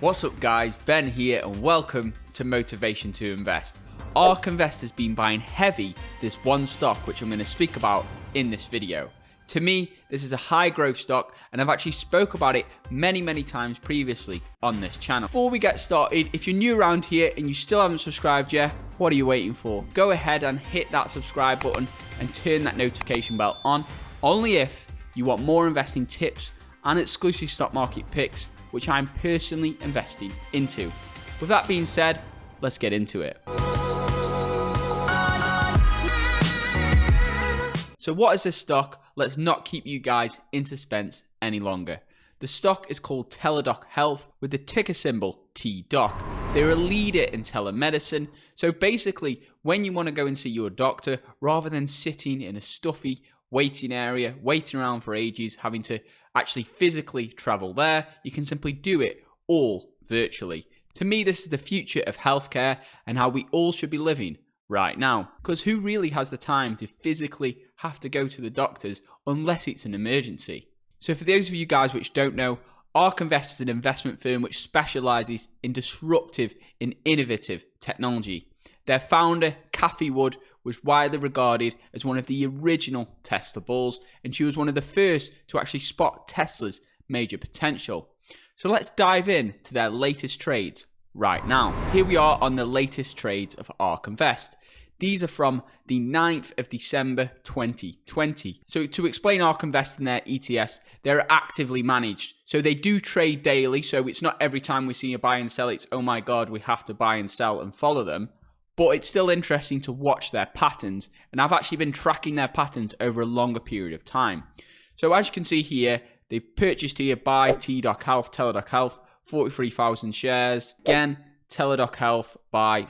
What's up guys, Ben here and welcome to Motivation to Invest. Ark Invest has been buying heavy this one stock which I'm going to speak about in this video. To me, this is a high growth stock and I've actually spoke about it many times previously on this channel. Before we get started, if you're new around here and you still haven't subscribed yet, what are you waiting for? Go ahead and hit that subscribe button and turn that notification bell on, only if you want more investing tips and exclusive stock market picks which I'm personally investing into. With that being said, let's get into it. So what is this stock? Let's not keep you guys in suspense any longer. The stock is called TDOC Health with the ticker symbol TDOC. They're a leader in telemedicine. So basically, when you want to go and see your doctor, rather than sitting in a stuffy waiting area, waiting around for ages, having to actually physically travel there, you can simply do it all virtually. To me, this is the future of healthcare and how we all should be living right now. Because who really has the time to physically have to go to the doctors unless it's an emergency? So for those of you guys which don't know, Ark Invest is an investment firm which specializes in disruptive and innovative technology. Their founder, Cathie Wood, was widely regarded as one of the original Tesla bulls, and she was one of the first to actually spot Tesla's major potential. So let's dive in to their latest trades right now. Here we are on the latest trades of Ark Invest. These are from the 9th of December 2020. So to explain Ark Invest and their ETFs, they're actively managed. So they do trade daily, so it's not every time we see a buy and sell, it's oh my god, we have to buy and sell and follow them. But it's still interesting to watch their patterns, and I've actually been tracking their patterns over a longer period of time. So as you can see here, they've purchased here by TDOC Health, 43,000 shares. Again, TDOC Health by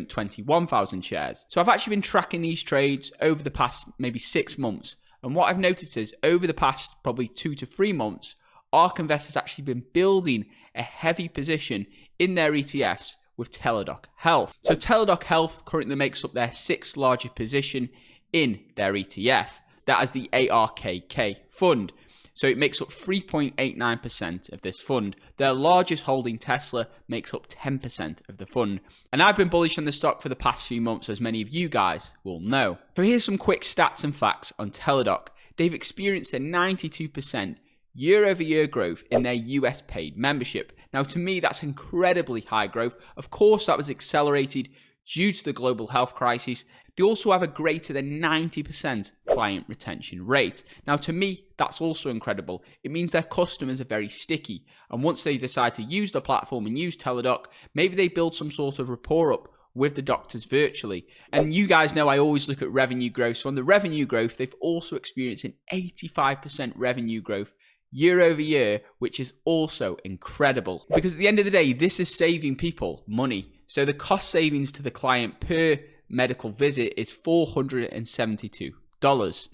21,000 shares. So I've actually been tracking these trades over the past maybe 6 months, and what I've noticed is over the past probably 2 to 3 months, Ark Invest has actually been building a heavy position in their ETFs with TDOC Health. So TDOC Health currently makes up their 6th largest position in their ETF. That is the ARKK fund. So it makes up 3.89% of this fund. Their largest holding, Tesla, makes up 10% of the fund. And I've been bullish on the stock for the past few months, as many of you guys will know. So here's some quick stats and facts on TDOC. They've experienced a 92% year-over-year growth in their US paid membership. Now, to me, that's incredibly high growth. Of course, that was accelerated due to the global health crisis. They also have a greater than 90% client retention rate. Now, to me, that's also incredible. It means their customers are very sticky. And once they decide to use the platform and use TDOC, maybe they build some sort of rapport up with the doctors virtually. And you guys know I always look at revenue growth. So on the revenue growth, they've also experienced an 85% revenue growth year over year, which is also incredible. Because at the end of the day, this is saving people money. So the cost savings to the client per medical visit is $472.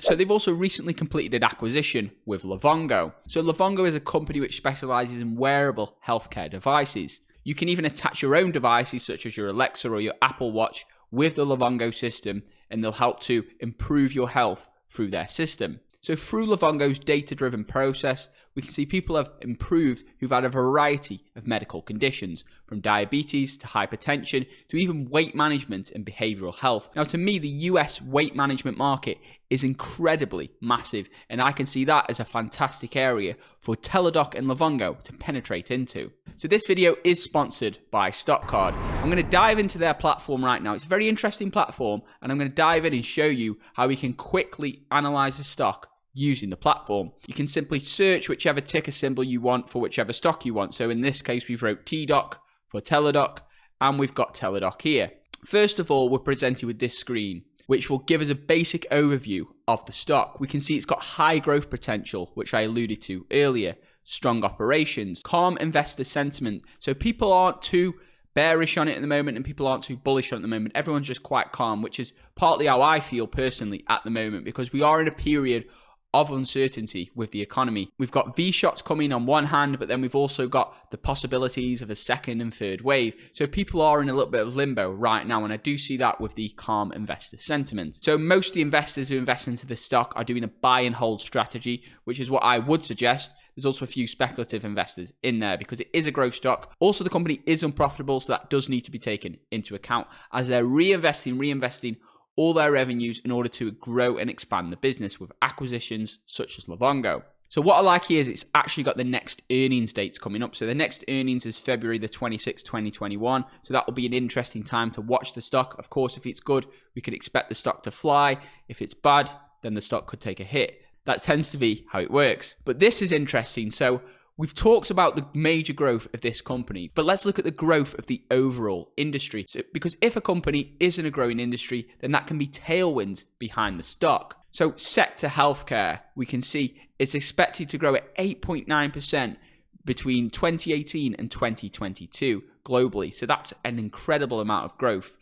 So they've also recently completed an acquisition with Livongo. So Livongo is a company which specializes in wearable healthcare devices. You can even attach your own devices such as your Alexa or your Apple Watch with the Livongo system, and they'll help to improve your health through their system. So through Livongo's data-driven process, we can see people have improved who've had a variety of medical conditions, from diabetes to hypertension to even weight management and behavioral health. Now, to me, the US weight management market is incredibly massive, and I can see that as a fantastic area for TDOC and Livongo to penetrate into. So this video is sponsored by StockCard. I'm going to dive into their platform right now. It's a very interesting platform, and I'm going to dive in and show you how we can quickly analyze the stock using the platform. You can simply search whichever ticker symbol you want for whichever stock you want. So in this case, we've wrote TDOC for TDOC, and we've got TDOC here. First of all, we're presented with this screen, which will give us a basic overview of the stock. We can see it's got high growth potential, which I alluded to earlier, strong operations, calm investor sentiment. So people aren't too bearish on it at the moment and people aren't too bullish on it at the moment. Everyone's just quite calm, which is partly how I feel personally at the moment, because we are in a period of uncertainty with the economy. We've got V-shots coming on one hand, but then we've also got the possibilities of a second and third wave. So people are in a little bit of limbo right now, and I do see that with the calm investor sentiment. So most of the investors who invest into the stock are doing a buy and hold strategy, which is what I would suggest. there's also a few speculative investors in there because it is a growth stock. Also, the company is unprofitable, so that does need to be taken into account as they're reinvesting all their revenues in order to grow and expand the business with acquisitions such as Livongo. So what I like here is it's actually got the next earnings dates coming up. So the next earnings is February the 26th, 2021. So that will be an interesting time to watch the stock. Of course, if it's good, we could expect the stock to fly. If it's bad, then the stock could take a hit. That tends to be how it works. But this is interesting. So we've talked about the major growth of this company, but let's look at the growth of the overall industry. So, because if a company is in a growing industry, then that can be tailwinds behind the stock. So sector healthcare, we can see it's expected to grow at 8.9% between 2018 and 2022 globally. So that's an incredible amount of growth.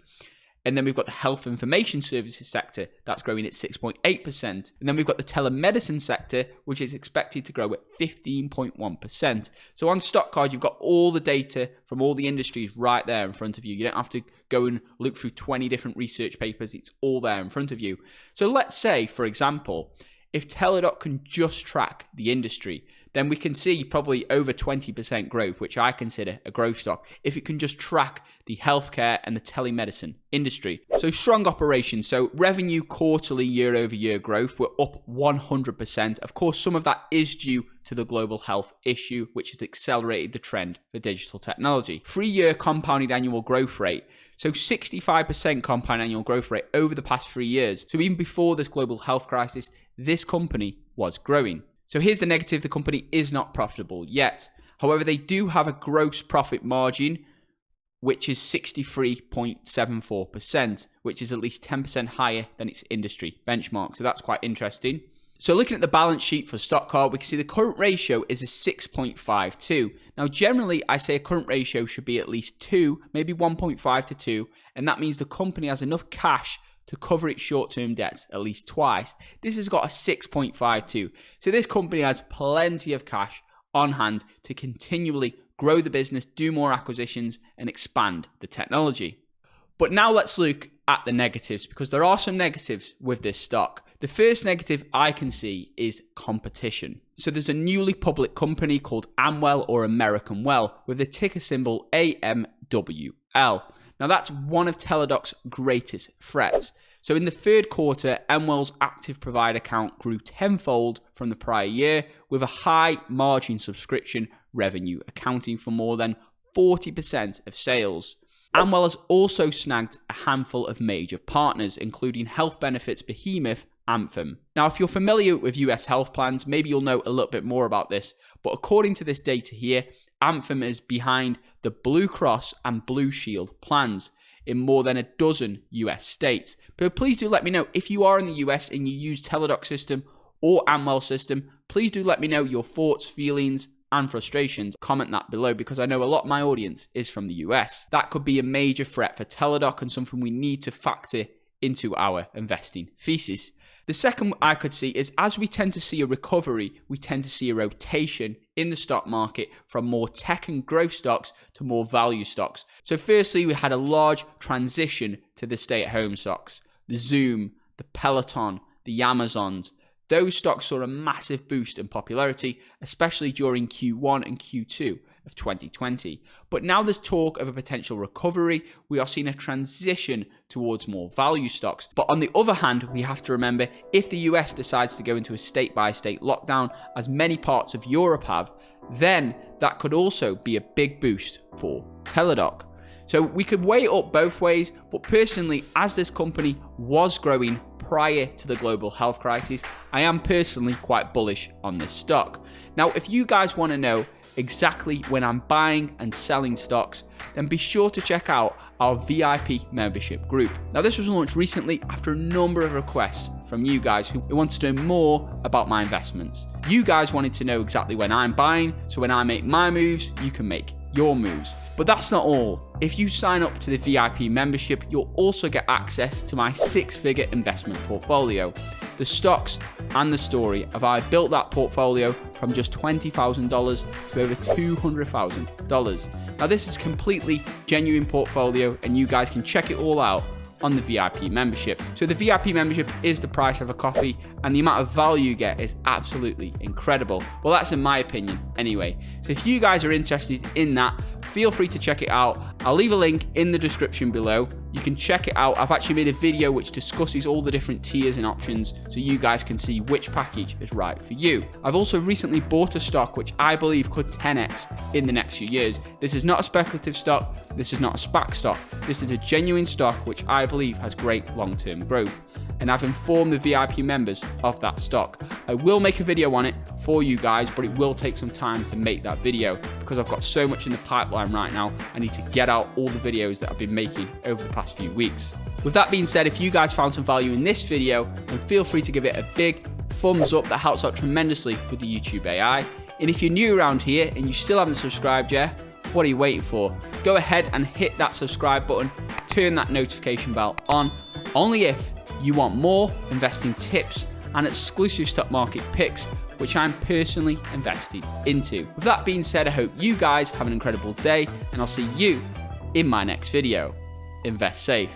And then we've got the health information services sector that's growing at 6.8%. And then we've got the telemedicine sector, which is expected to grow at 15.1%. So on Stock Card, you've got all the data from all the industries right there in front of you. You don't have to go and look through 20 different research papers. It's all there in front of you. So let's say, for example, if TDOC can just track the industry, then we can see probably over 20% growth, which I consider a growth stock, if it can just track the healthcare and the telemedicine industry. So strong operations. So revenue quarterly year-over-year growth, we're up 100%. Of course, some of that is due to the global health issue, which has accelerated the trend for digital technology. 3-year compounded annual growth rate. So 65% compound annual growth rate over the past 3 years. So even before this global health crisis, this company was growing. So here's the negative, the company is not profitable yet. However, they do have a gross profit margin, which is 63.74%, which is at least 10% higher than its industry benchmark. So that's quite interesting. So looking at the balance sheet for Stock Card, we can see the current ratio is a 6.52. Now, generally, I say a current ratio should be at least 2, maybe 1.5 to 2, and that means the company has enough cash to cover its short-term debts at least twice. This has got a 6.52. So this company has plenty of cash on hand to continually grow the business, do more acquisitions, and expand the technology. But now let's look at the negatives, because there are some negatives with this stock. The first negative I can see is competition. So there's a newly public company called Amwell or American Well with the ticker symbol AMWL. Now that's one of TDOC's greatest threats. So in the third quarter, Amwell's active provider count grew tenfold from the prior year, with a high margin subscription revenue accounting for more than 40% of sales. Amwell has also snagged a handful of major partners, including health benefits behemoth Anthem. Now, if you're familiar with US health plans, maybe you'll know a little bit more about this, but according to this data here, Anthem is behind the Blue Cross and Blue Shield plans in more than a dozen US states. But please do let me know if you are in the US and you use TDOC system or Amwell system. Please do let me know your thoughts, feelings, and frustrations. Comment that below, because I know a lot of my audience is from the US. That could be a major threat for TDOC and something we need to factor into our investing thesis. The second I could see is, as we tend to see a recovery, we tend to see a rotation in the stock market from more tech and growth stocks to more value stocks. So firstly, we had a large transition to the stay-at-home stocks. The Zoom, the Peloton, the Amazons. Those stocks saw a massive boost in popularity, especially during Q1 and Q2 of 2020. But now there's talk of a potential recovery. We are seeing a transition towards more value stocks. But on the other hand, we have to remember, if the US decides to go into a state-by-state lockdown, as many parts of Europe have, then that could also be a big boost for TDOC. So we could weigh it up both ways, but personally, as this company was growing prior to the global health crisis, I am personally quite bullish on this stock. Now, if you guys want to know exactly when I'm buying and selling stocks, then be sure to check out our VIP membership group. Now, this was launched recently after a number of requests from you guys who wanted to know more about my investments. You guys wanted to know exactly when I'm buying, so when I make my moves, you can make your moves. But that's not all. If you sign up to the VIP membership, you'll also get access to my 6-figure investment portfolio, the stocks and the story of how I built that portfolio from just $20,000 to over $200,000. Now, this is a completely genuine portfolio, and you guys can check it all out on the VIP membership. So the VIP membership is the price of a coffee, and the amount of value you get is absolutely incredible. Well, that's in my opinion anyway. So if you guys are interested in that, feel free to check it out. I'll leave a link in the description below. You can check it out. I've actually made a video which discusses all the different tiers and options so you guys can see which package is right for you. I've also recently bought a stock which I believe could 10x in the next few years. This is not a speculative stock. This is not a SPAC stock. This is a genuine stock which I believe has great long-term growth. And I've informed the VIP members of that stock. I will make a video on it for you guys, but it will take some time to make that video because I've got so much in the pipeline right now. I need to get out all the videos that I've been making over the past few weeks. With that being said, if you guys found some value in this video, then feel free to give it a big thumbs up. That helps out tremendously with the YouTube AI. And if you're new around here and you still haven't subscribed yet, what are you waiting for? Go ahead and hit that subscribe button, turn that notification bell on, only if you want more investing tips and exclusive stock market picks, which I'm personally investing into. With that being said, I hope you guys have an incredible day, and I'll see you in my next video. Invest safe.